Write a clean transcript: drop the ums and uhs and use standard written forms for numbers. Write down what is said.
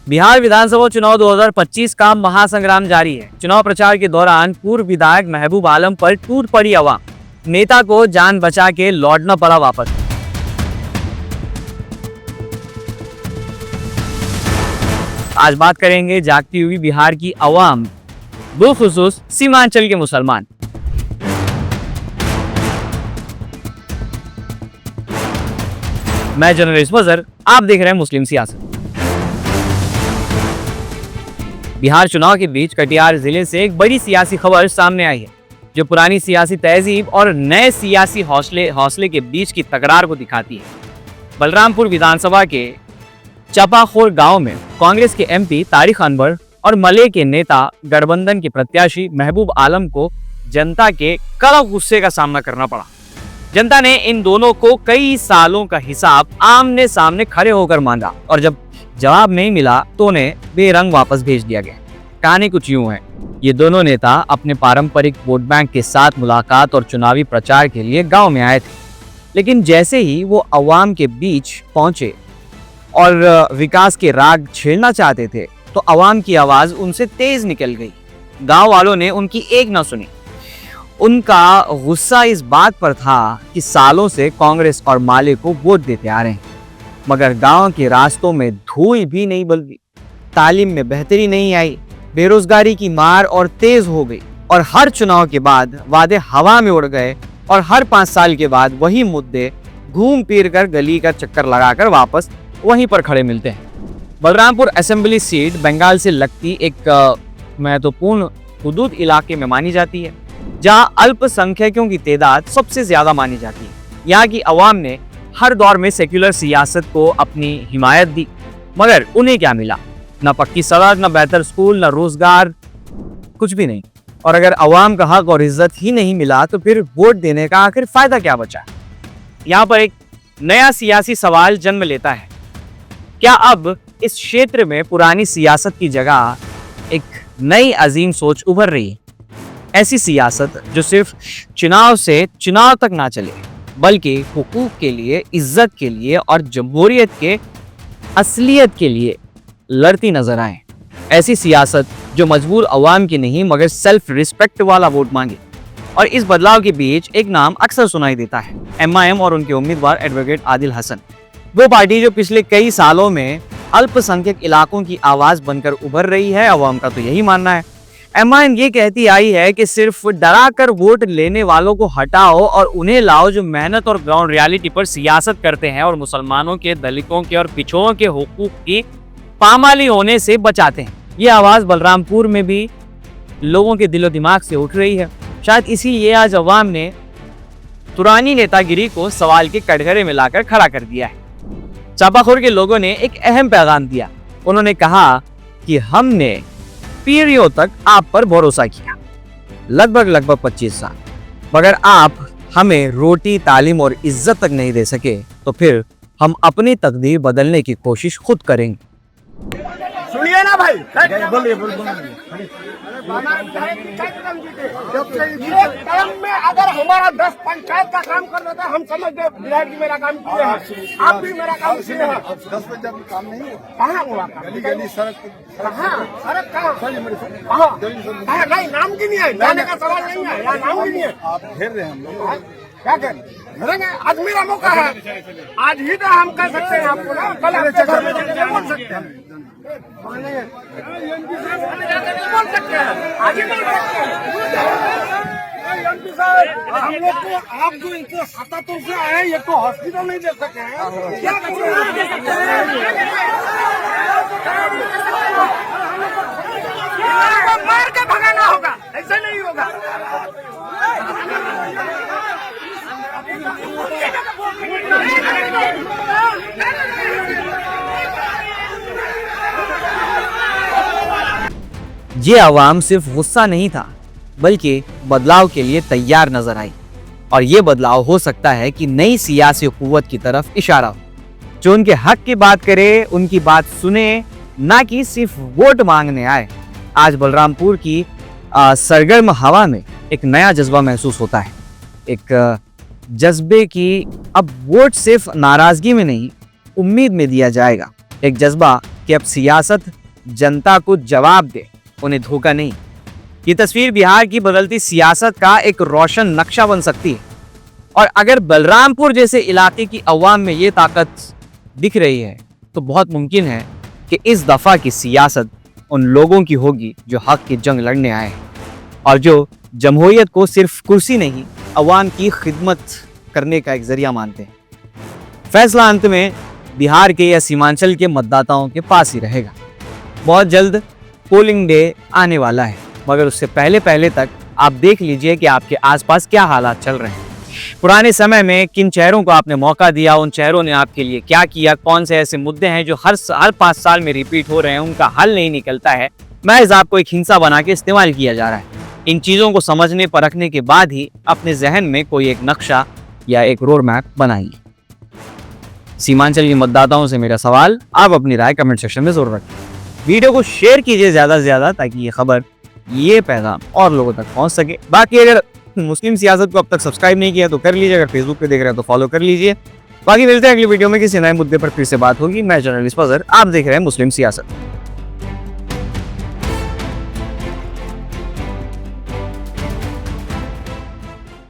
बिहार विधानसभा चुनाव 2025 का महासंग्राम जारी है। चुनाव प्रचार के दौरान पूर्व विधायक महबूब आलम पर टूट पड़ी आवाम, नेता को जान बचा के लौटना पड़ा वापस। आज बात करेंगे जागती हुई बिहार की आवाम, बिलखुसूस सीमांचल के मुसलमान। मैं जर्नलिस्ट मजहर, आप देख रहे हैं मुस्लिम सियासत। बिहार चुनाव के बीच कटिहार जिले से एक बड़ी सियासी खबर सामने आई है, जो पुरानी सियासी तहजीब और नए सियासी हौसले के बीच की तकरार को दिखाती है। बलरामपुर विधानसभा के चापाखोर गांव में कांग्रेस के एमपी तारिक अनवर और मले के नेता गठबंधन के प्रत्याशी महबूब आलम को जनता के कड़क गुस्से का सामना करना पड़ा। जनता ने इन दोनों को कई सालों का हिसाब आमने सामने खड़े होकर मांगा और जब जवाब नहीं मिला तो उन्हें बेरंग वापस भेज दिया गया। कहानी कुछ यूं है, ये दोनों नेता अपने पारंपरिक वोट बैंक के साथ मुलाकात और चुनावी प्रचार के लिए गांव में आए थे, लेकिन जैसे ही वो अवाम के बीच पहुंचे और विकास के राग छेड़ना चाहते थे तो अवाम की आवाज उनसे तेज निकल गई। गांव वालों ने उनकी एक न सुनी। उनका गुस्सा इस बात पर था कि सालों से कांग्रेस और माले को वोट देते आ रहे हैं, मगर गांव के रास्तों में धूल भी नहीं बदली, तालीम में बेहतरी नहीं आई, बेरोजगारी की मार और तेज हो गई और हर चुनाव के बाद वादे हवा में उड़ गए और हर 5 साल के बाद वही मुद्दे घूम फिर कर गली का चक्कर लगाकर वापस वहीं पर खड़े मिलते हैं। बलरामपुर असेंबली सीट बंगाल से लगती एक महत्वपूर्ण हुदूद इलाके में मानी जाती है, जहां अल्पसंख्यकों की तादाद सबसे ज्यादा मानी जाती है। यहाँ की आवाम ने हर दौर में सेक्युलर सियासत को अपनी हिमायत दी, मगर उन्हें क्या मिला? न पक्की सड़क, न बेहतर स्कूल, न रोजगार, कुछ भी नहीं। और अगर आवाम का हक और इज्जत ही नहीं मिला तो फिर वोट देने का आखिर फायदा क्या बचा? यहाँ पर एक नया सियासी सवाल जन्म लेता है, क्या अब इस क्षेत्र में पुरानी सियासत की जगह एक नई अजीम सोच उभर रही है? ऐसी सियासत जो सिर्फ चुनाव से चुनाव तक ना चले, बल्कि हुकूक के लिए, इज्जत के लिए और जमहूरियत के असलियत के लिए लड़ती नजर आए। ऐसी सियासत जो मजबूर अवाम की नहीं मगर सेल्फ रिस्पेक्ट वाला वोट मांगे। और इस बदलाव के बीच एक नाम अक्सर सुनाई देता है, MIM और उनके उम्मीदवार एडवोकेट आदिल हसन। वो पार्टी जो पिछले कई सालों में अल्पसंख्यक इलाकों की आवाज बनकर उभर रही है। अवाम का तो यही मानना है। MIM ये कहती आई है कि सिर्फ डरा कर वोट लेने वालों को हटाओ और उन्हें लाओ जो मेहनत और ग्राउंड रियलिटी पर सियासत करते हैं और मुसलमानों के, दलितों के और पिछड़ों के हुकूक की पामाली होने से बचाते हैं। ये आवाज बलरामपुर में भी लोगों के दिलो दिमाग से उठ रही है। शायद इसीलिए आज अवाम ने पुरानी नेतागिरी को सवाल के कटघरे में लाकर खड़ा कर दिया है। चापाखोर के लोगों ने एक अहम पैगाम दिया। उन्होंने कहा कि हमने पीढ़ियों तक आप पर भरोसा किया, लगभग 25 साल, मगर आप हमें रोटी, तालीम और इज्जत तक नहीं दे सके तो फिर हम अपनी तकदीर बदलने की कोशिश खुद करेंगे। सुनिए ना भाई, बोलिए। काम में अगर हमारा 10 पंचायत का काम कर देता हम समझ गए विधायक जी मेरा काम किए हैं, आप भी मेरा काम किए हैं। 10 बजे काम नहीं हुआ, कहाँ हुआ? सड़क सड़क कहाँ? नहीं, नाम की नहीं है, जाने का सवाल नहीं है, यहाँ नाम की नहीं है। आप घेर रहे हैं हम लोग, क्या करेंगे? आज मेरा मौका है, आज ही तो हम कर सकते हैं आपको ना, कल आपके घर में जाके बोल सकते हैं, बोल सकते हैं, आज ही बोल सकते हैं। एमपी साहब, हम लोग को आप जो इनके 77 से आए, ये तो हॉस्पिटल नहीं दे सके हैं, क्या दे सकते हैं? मार के भगाना होगा, ऐसे नहीं होगा। ये आवाम सिर्फ गुस्सा नहीं था, बल्कि बदलाव के लिए तैयार नजर आई। और ये बदलाव हो सकता है कि नई सियासी कुव्वत की तरफ इशारा हो, जो उनके हक की बात करे, उनकी बात सुने, ना कि सिर्फ वोट मांगने आए। आज बलरामपुर की सरगर्म हवा में एक नया जज्बा महसूस होता है, एक जज्बे की अब वोट सिर्फ नाराजगी में नहीं, उम्मीद में दिया जाएगा। एक जज्बा कि अब सियासत जनता को जवाब दे, उन्हें धोखा नहीं। ये तस्वीर बिहार की बदलती सियासत का एक रोशन नक्शा बन सकती है। और अगर बलरामपुर जैसे इलाके की अवाम में ये ताकत दिख रही है तो बहुत मुमकिन है कि इस दफा की सियासत उन लोगों की होगी जो हक की जंग लड़ने आए हैं और जो जमहूरियत को सिर्फ कुर्सी नहीं, अवाम की खिदमत करने का एक जरिया मानते हैं। फैसला अंत में बिहार के या सीमांचल के मतदाताओं के पास ही रहेगा। बहुत जल्द पोलिंग डे आने वाला है, मगर उससे पहले तक आप देख लीजिए कि आपके आसपास क्या हालात चल रहे हैं। पुराने समय में किन चेहरों को आपने मौका दिया, उन चेहरों ने आपके लिए क्या किया, कौन से ऐसे मुद्दे हैं जो हर 5 साल में रिपीट हो रहे हैं, उनका हल नहीं निकलता है, महज आपको एक हिंसा बना के इस्तेमाल किया जा रहा है। इन चीज़ों को समझने परखने के बाद ही अपने जहन में कोई एक नक्शा या एक रोड मैप बनाइए। सीमांचल के मतदाताओं से मेरा सवाल, आप अपनी राय कमेंट सेक्शन में जरूर रखें। वीडियो को शेयर कीजिए ज़्यादा से ज़्यादा ताकि ये खबर, ये पैगाम और लोगों तक पहुंच सके। बाकी अगर मुस्लिम सियासत को अब तक सब्सक्राइब नहीं किया तो कर लीजिए, अगर फेसबुक पे देख रहे हैं तो फॉलो कर लीजिए। बाकी मिलते हैं अगली वीडियो में, किसी नए मुद्दे पर फिर से बात होगी। मैं जर्नलिस्ट फजर, आप देख रहे हैं मुस्लिम सियासत।